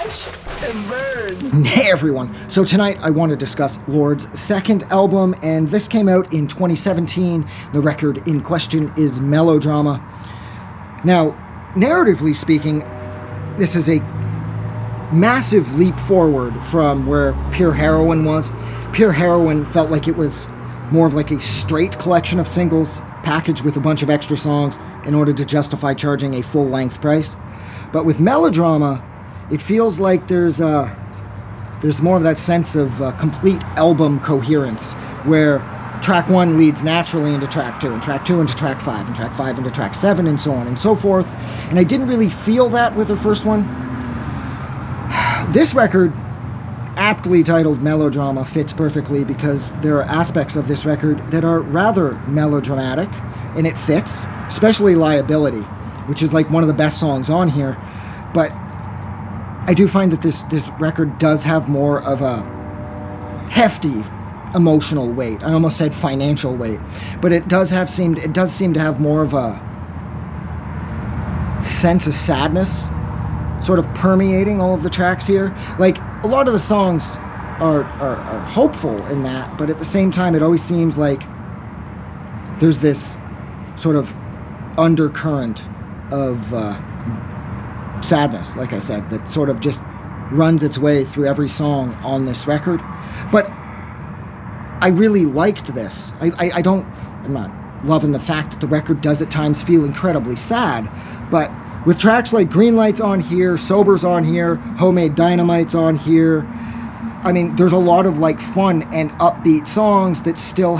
Watch and burn. Hey everyone, so tonight I want to discuss Lorde's second album, and this came out in 2017. The record in question is Melodrama. Now, narratively speaking, this is a massive leap forward from where Pure Heroine was. Pure Heroine felt like it was more of like a straight collection of singles packaged with a bunch of extra songs in order to justify charging a full-length price. But with Melodrama, it feels like there's more of that sense of complete album coherence, where track 1 leads naturally into track 2, and track 2 into track 5, and track 5 into track 7, and so on and so forth. And I didn't really feel that with the first one. This record, aptly titled Melodrama, fits perfectly because there are aspects of this record that are rather melodramatic, and it fits, especially Liability, which is like one of the best songs on here. But I do find that this record does have more of a hefty emotional weight. I almost said financial weight, but it does seem to have more of a sense of sadness sort of permeating all of the tracks here. Like, a lot of the songs are hopeful in that, but at the same time it always seems like there's this sort of undercurrent of sadness, like I said, that sort of just runs its way through every song on this record. But I really liked this. I'm not loving the fact that the record does at times feel incredibly sad, but with tracks like Green Light's on here, Sober's on here, Homemade Dynamite's on here, I mean, there's a lot of like fun and upbeat songs that still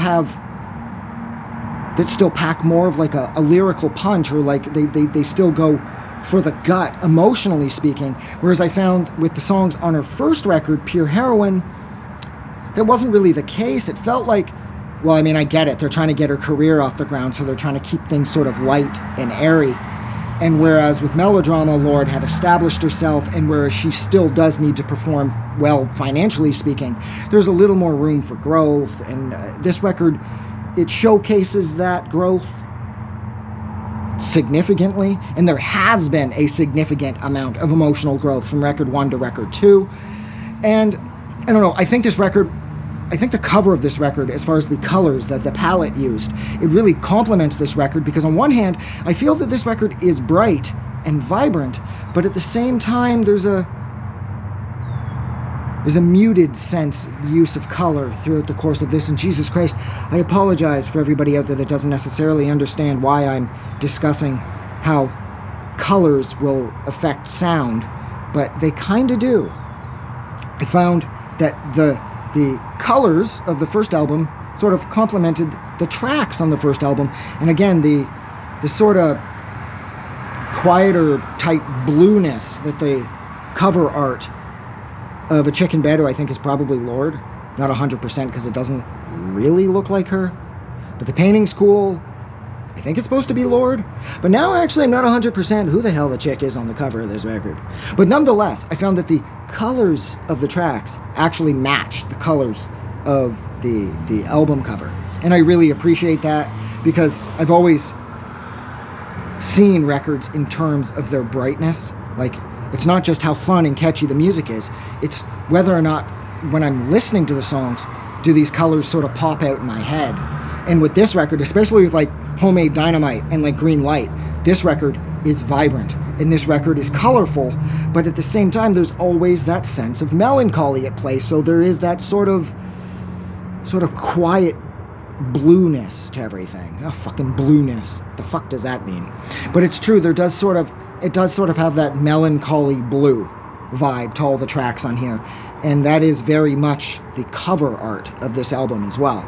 pack more of like a lyrical punch, or like they still go for the gut, emotionally speaking. Whereas I found with the songs on her first record, Pure Heroine, that wasn't really the case. It felt like, well, I mean, I get it. They're trying to get her career off the ground, so they're trying to keep things sort of light and airy. And whereas with Melodrama, Lorde had established herself, and whereas she still does need to perform well financially speaking, there's a little more room for growth. And this record, it showcases that growth significantly, and there has been a significant amount of emotional growth from record 1 to record 2. And I don't know, I think the cover of this record, as far as the colors that the palette used, it really complements this record, because on one hand, I feel that this record is bright and vibrant, but at the same time, there's a muted sense of the use of color throughout the course of this. And Jesus Christ, I apologize for everybody out there that doesn't necessarily understand why I'm discussing how colors will affect sound, but they kind of do. I found that the colors of the first album sort of complemented the tracks on the first album, and again, the sort of quieter type blueness that the cover art of A Chicken Bed, who I think is probably Lorde, not 100% because it doesn't really look like her, but the painting's cool. I think it's supposed to be Lorde, but now actually I'm not 100% who the hell the chick is on the cover of this record. But nonetheless, I found that the colors of the tracks actually match the colors of the album cover, and I really appreciate that, because I've always seen records in terms of their brightness. Like, it's not just how fun and catchy the music is, it's whether or not, when I'm listening to the songs, do these colors sort of pop out in my head. And with this record, especially with like Homemade Dynamite and like Green Light, this record is vibrant, and this record is colorful, but at the same time, there's always that sense of melancholy at play, so there is that sort of quiet blueness to everything. Oh, fucking blueness. The fuck does that mean? But it's true, it does sort of have that melancholy blue vibe to all the tracks on here, and that is very much the cover art of this album as well.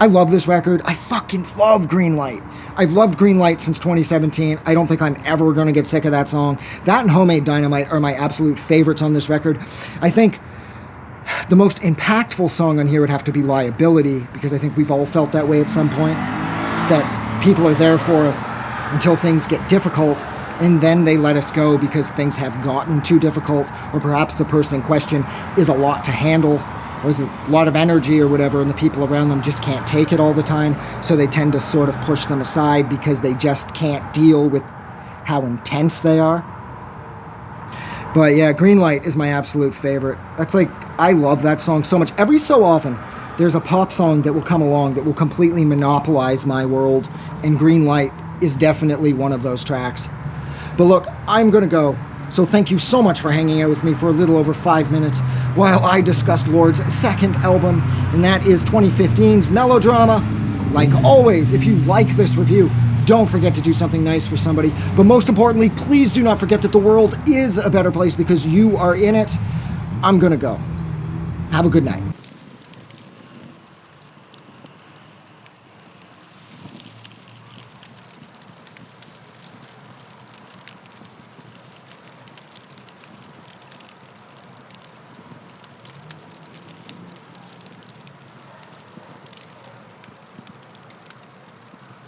I love this record. I fucking love Green Light. I've loved Green Light since 2017. I don't think I'm ever going to get sick of that song. That and Homemade Dynamite are my absolute favorites on this record. I think the most impactful song on here would have to be Liability, because I think we've all felt that way at some point, that people are there for us until things get difficult, and then they let us go because things have gotten too difficult, or perhaps the person in question is a lot to handle, or has a lot of energy or whatever, and the people around them just can't take it all the time, so they tend to sort of push them aside because they just can't deal with how intense they are. But yeah, Green Light is my absolute favorite. That's like, I love that song so much. Every so often, there's a pop song that will come along that will completely monopolize my world, and Green Light is definitely one of those tracks. But look, I'm gonna go. So thank you so much for hanging out with me for a little over 5 minutes while I discussed Lorde's second album, and that is 2015's Melodrama. Like always, if you like this review, don't forget to do something nice for somebody. But most importantly, please do not forget that the world is a better place because you are in it. I'm gonna go. Have a good night.